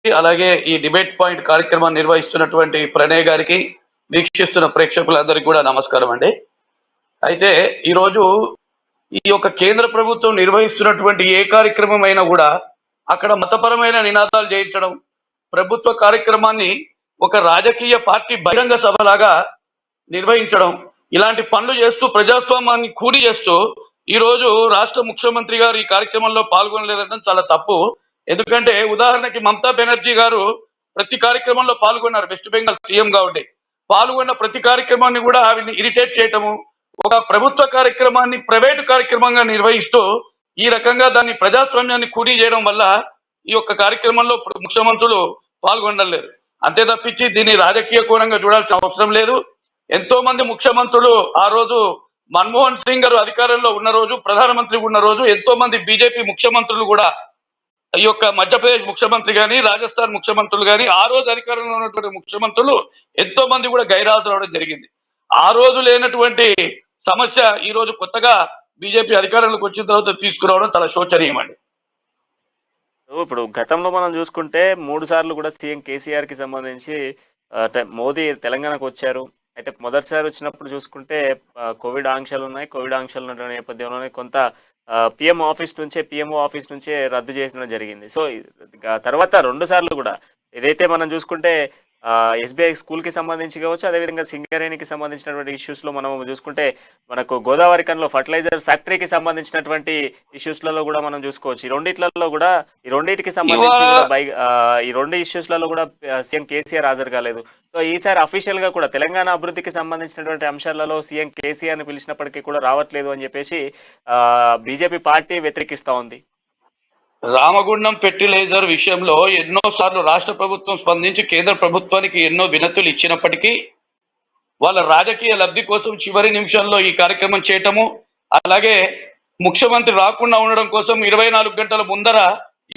అలాగే ఈ debate point కార్యక్రమాన్ని నిర్వహిస్తున్నటువంటి ప్రణయ్ గారికి, వీక్షిస్తున్న ప్రేక్షకులందరికీ కూడా నమస్కారం అండి. అయితే ఈరోజు ఈ యొక్క కేంద్ర ప్రభుత్వం నిర్వహిస్తున్నటువంటి ఏ కార్యక్రమం అయినా కూడా అక్కడ మతపరమైన నినాదాలు చేయించడం, ప్రభుత్వ కార్యక్రమాన్ని ఒక రాజకీయ పార్టీ బహిరంగ సభలాగా నిర్వహించడం, ఇలాంటి పనులు చేస్తూ ప్రజాస్వామ్యాన్ని కూలి చేస్తూ ఈరోజు రాష్ట్ర ముఖ్యమంత్రి గారు ఈ కార్యక్రమంలో పాల్గొనలేదడం చాలా తప్పు. ఎందుకంటే ఉదాహరణకి మమతా బెనర్జీ గారు ప్రతి కార్యక్రమంలో పాల్గొన్నారు. వెస్ట్ బెంగాల్ సీఎం గా ఉండి పాల్గొన్న ప్రతి కార్యక్రమాన్ని కూడా ఆవిడ్ని ఇరిటేట్ చేయటము, ఒక ప్రభుత్వ కార్యక్రమాన్ని ప్రైవేటు కార్యక్రమంగా నిర్వహిస్తూ ఈ రకంగా దాన్ని ప్రజాస్వామ్యాన్ని కూలీ చేయడం వల్ల ఈ యొక్క కార్యక్రమంలో ముఖ్యమంత్రులు పాల్గొనలేరు. అంతే తప్పించి దీన్ని రాజకీయ కోణంగా చూడాల్సిన అవసరం లేదు. ఎంతో మంది ముఖ్యమంత్రులు ఆ రోజు మన్మోహన్ సింగ్ గారు అధికారంలో ఉన్న రోజు, ప్రధానమంత్రి ఉన్న రోజు ఎంతో మంది బీజేపీ ముఖ్యమంత్రులు కూడా ఈ యొక్క మధ్యప్రదేశ్ ముఖ్యమంత్రి కానీ, రాజస్థాన్ ముఖ్యమంత్రులు కానీ, ఆ రోజు అధికారంలో ఉన్నటువంటి ముఖ్యమంత్రులు ఎంతో మంది కూడా గైరాజరవడం జరిగింది. ఆ రోజు లేనటువంటి సమస్య ఈ రోజు కొత్తగా బీజేపీ అధికారంలోకి వచ్చిన తర్వాత తీసుకురావడం చాలా శోచనీయం అండి. ఇప్పుడు గతంలో మనం చూసుకుంటే 3 సార్లు కూడా సీఎం కేసీఆర్ కి సంబంధించి మోదీ తెలంగాణకు వచ్చారు. అయితే మొదటిసారి వచ్చినప్పుడు చూసుకుంటే కోవిడ్ ఆంక్షలు ఉన్నాయి. కోవిడ్ ఆంక్షలు ఉన్న నేపథ్యంలోనే కొంత పిఎంఓ ఆఫీస్ నుంచే రద్దు చేయడం జరిగింది. సో తర్వాత 2 సార్లు కూడా ఏదైతే మనం చూసుకుంటే ఎస్బీఐ స్కూల్ కి సంబంధించి కావచ్చు, అదేవిధంగా సింగరేణికి సంబంధించినటువంటి ఇష్యూస్ లో మనం చూసుకుంటే మనకు గోదావరి కన్లో ఫర్టిలైజర్ ఫ్యాక్టరీకి సంబంధించినటువంటి ఇష్యూస్లలో కూడా మనం చూసుకోవచ్చు. ఈ రెండింటికి సంబంధించి ఈ 2 ఇష్యూస్లలో కూడా సీఎం కేసీఆర్ హాజరు కాలేదు. సో ఈసారి అఫీషియల్ గా కూడా తెలంగాణ అభివృద్ధికి సంబంధించినటువంటి అంశాలలో సీఎం కేసీఆర్ ని పిలిచినప్పటికీ కూడా రావట్లేదు అని చెప్పేసి బీజేపీ పార్టీ వ్యతిరేకిస్తా ఉంది. రామగుండం ఫెర్టిలైజర్ విషయంలో ఎన్నోసార్లు రాష్ట్ర ప్రభుత్వం స్పందించి కేంద్ర ప్రభుత్వానికి ఎన్నో వినతులు ఇచ్చినప్పటికీ వాళ్ళ రాజకీయ లబ్ధి కోసం చివరి నిమిషంలో ఈ కార్యక్రమం చేయటము, అలాగే ముఖ్యమంత్రి రాకుండా ఉండడం కోసం 24 గంటల ముందర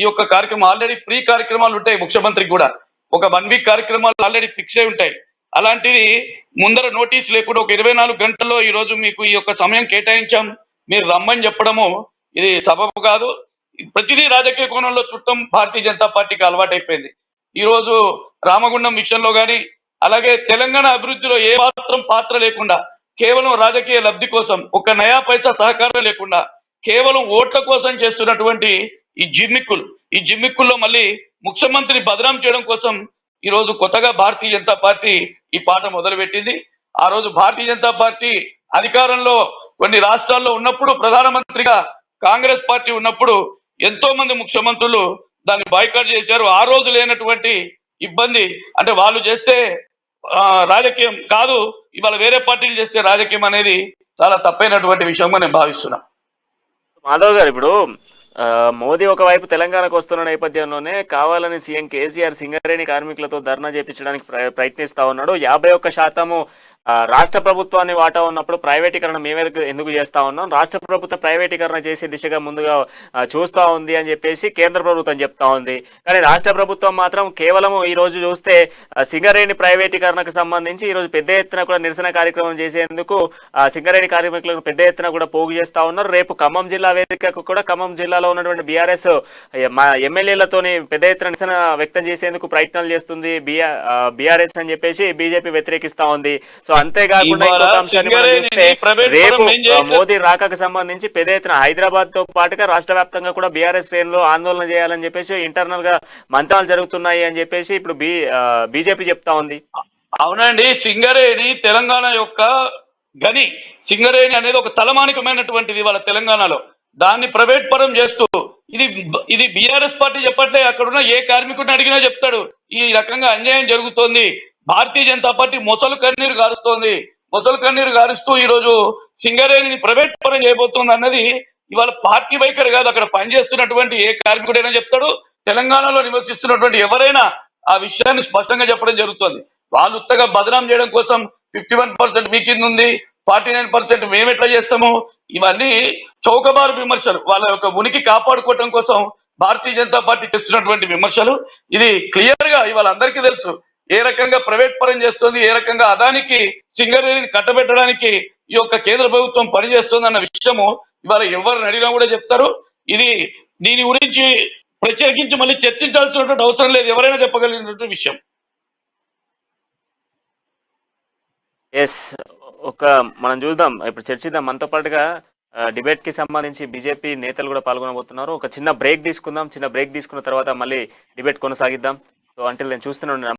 ఈ యొక్క కార్యక్రమం ఆల్రెడీ ప్రీ కార్యక్రమాలు ఉంటాయి. ముఖ్యమంత్రికి కూడా ఒక 1 వీక్ కార్యక్రమాలు ఆల్రెడీ ఫిక్స్ అయి ఉంటాయి. అలాంటిది ముందర నోటీస్ లేకుండా ఒక 24 గంటల్లో ఈరోజు మీకు ఈ యొక్క సమయం కేటాయించాం, మీరు రమ్మని చెప్పడము ఇది సబబు కాదు. ప్రతిదీ రాజకీయ కోణంలో చుట్టం భారతీయ జనతా పార్టీకి అలవాటైపోయింది. ఈరోజు రామగుండం విషయంలో కానీ, అలాగే తెలంగాణ అభివృద్ధిలో ఏ మాత్రం పాత్ర లేకుండా కేవలం రాజకీయ లబ్ధి కోసం ఒక నయా పైసా సహకారం లేకుండా కేవలం ఓట్ల కోసం చేస్తున్నటువంటి ఈ జిమ్మిక్కుల్లో మళ్ళీ ముఖ్యమంత్రిని బదనాం చేయడం కోసం ఈరోజు కొత్తగా భారతీయ జనతా పార్టీ ఈ పాట మొదలుపెట్టింది. ఆ రోజు భారతీయ జనతా పార్టీ అధికారంలో కొన్ని రాష్ట్రాల్లో ఉన్నప్పుడు, ప్రధానమంత్రిగా కాంగ్రెస్ పార్టీ ఉన్నప్పుడు ఎంతో మంది ముఖ్యమంత్రులు దాన్ని బాయ్కాట్ చేశారు. ఆ రోజు లేనటువంటి ఇబ్బంది అంటే వాళ్ళు చేస్తే రాజకీయం కాదు, ఇవాళ వేరే పార్టీలు చేస్తే రాజకీయం అనేది చాలా తప్పైనటువంటి విషయంగా నేను భావిస్తున్నా. మాధవ్ గారు, ఇప్పుడు మోదీ ఒకవైపు తెలంగాణకు వస్తున్న నేపథ్యంలోనే కావాలని సీఎం కేసీఆర్ సింగరేణి కార్మికులతో ధర్నా చేపించడానికి ప్రయత్నిస్తా ఉన్నాడు. 51% రాష్ట్ర ప్రభుత్వాన్ని వాటా ఉన్నప్పుడు ప్రైవేటీకరణ మేమే ఎందుకు చేస్తా ఉన్నాం, రాష్ట్ర ప్రభుత్వం ప్రైవేటీకరణ చేసే దిశగా ముందుగా చూస్తా ఉంది అని చెప్పేసి కేంద్ర ప్రభుత్వం చెప్తా ఉంది. కానీ రాష్ట్ర ప్రభుత్వం మాత్రం కేవలం ఈ రోజు చూస్తే సింగరేణి ప్రైవేటీకరణకు సంబంధించి ఈ రోజు పెద్ద ఎత్తున కూడా నిరసన కార్యక్రమం చేసేందుకు సింగరేణి కార్మికులకు పెద్ద ఎత్తున కూడా పోగు చేస్తా ఉన్నారు. రేపు ఖమ్మం జిల్లా వేదికకు కూడా ఖమ్మం జిల్లాలో ఉన్నటువంటి బీఆర్ఎస్ ఎమ్మెల్యేలతోని పెద్ద ఎత్తున నిరసన వ్యక్తం చేసేందుకు ప్రయత్నాలు చేస్తుంది బీఆర్ఎస్ అని చెప్పేసి బీజేపీ వ్యతిరేకిస్తా ఉంది. సో అంతేకాకుండా ఇంకొక అంశాన్ని చూస్తే రేపు మోదీ రాకకు సంబంధించి పెద్ద ఎత్తున హైదరాబాద్ తో పాటుగా రాష్ట్ర వ్యాప్తంగా కూడా బీఆర్ఎస్ శ్రేణులు ఆందోళన చేయాలని చెప్పేసి ఇంటర్నల్ గా మంత్రాలు జరుగుతున్నాయి అని చెప్పేసి ఇప్పుడు బీజేపీ చెప్తా ఉంది. అవునండి, సింగరేణి తెలంగాణ యొక్క గని. సింగరేణి అనేది ఒక తలమానికమైనటువంటిది వాళ్ళ తెలంగాణలో. దాన్ని ప్రైవేట్ పరం చేస్తూ ఇది బీఆర్ఎస్ పార్టీ చెప్పట్లే, అక్కడున్న ఏ కార్మికుడిని అడిగినా చెప్తాడు ఈ రకంగా అన్యాయం జరుగుతోంది. భారతీయ జనతా పార్టీ మొసలు కన్నీరు గారుస్తూ ఈరోజు సింగరేణిని ప్రైవేట్ పరం చేయబోతోంది అన్నది ఇవాళ పార్టీ వైఖరి కాదు. అక్కడ పనిచేస్తున్నటువంటి ఏ కార్మికుడైనా చెప్తాడు, తెలంగాణలో నివసిస్తున్నటువంటి ఎవరైనా ఆ విషయాన్ని స్పష్టంగా చెప్పడం జరుగుతుంది. వాళ్ళు ఉత్తగా బదనాం చేయడం కోసం 51% మీ కింద ఉంది, 49% మేము ఎట్లా చేస్తాము, ఇవన్నీ చౌకబారు విమర్శలు. వాళ్ళ యొక్క ఉనికి కాపాడుకోవటం కోసం భారతీయ జనతా పార్టీ చేస్తున్నటువంటి విమర్శలు. ఇది క్లియర్ గా ఇవాళ అందరికీ తెలుసు ఏ రకంగా ప్రైవేట్ పరం చేస్తుంది, ఏ రకంగా అదానికి సింగరేణిని కట్టబెట్టడానికి ఈ యొక్క కేంద్ర ప్రభుత్వం పనిచేస్తుంది అన్న విషయము ఇవాళ ఎవరిని అడిగినా కూడా చెప్తారు. దీని గురించి ప్రత్యేకించి మళ్ళీ చర్చించాల్సినటువంటి అవసరం లేదు, ఎవరైనా చెప్పగలిగినటువంటి విషయం. ఎస్, ఒక మనం చూద్దాం ఇప్పుడు చర్చిద్దాం. మనతో పాటుగా డిబేట్ కి సంబంధించి బీజేపీ నేతలు కూడా పాల్గొనబోతున్నారు. ఒక చిన్న బ్రేక్ తీసుకుందాం. చిన్న బ్రేక్ తీసుకున్న తర్వాత మళ్ళీ డిబేట్ కొనసాగిద్దాం. సో అంటిల్ నేను చూస్తున్నాను.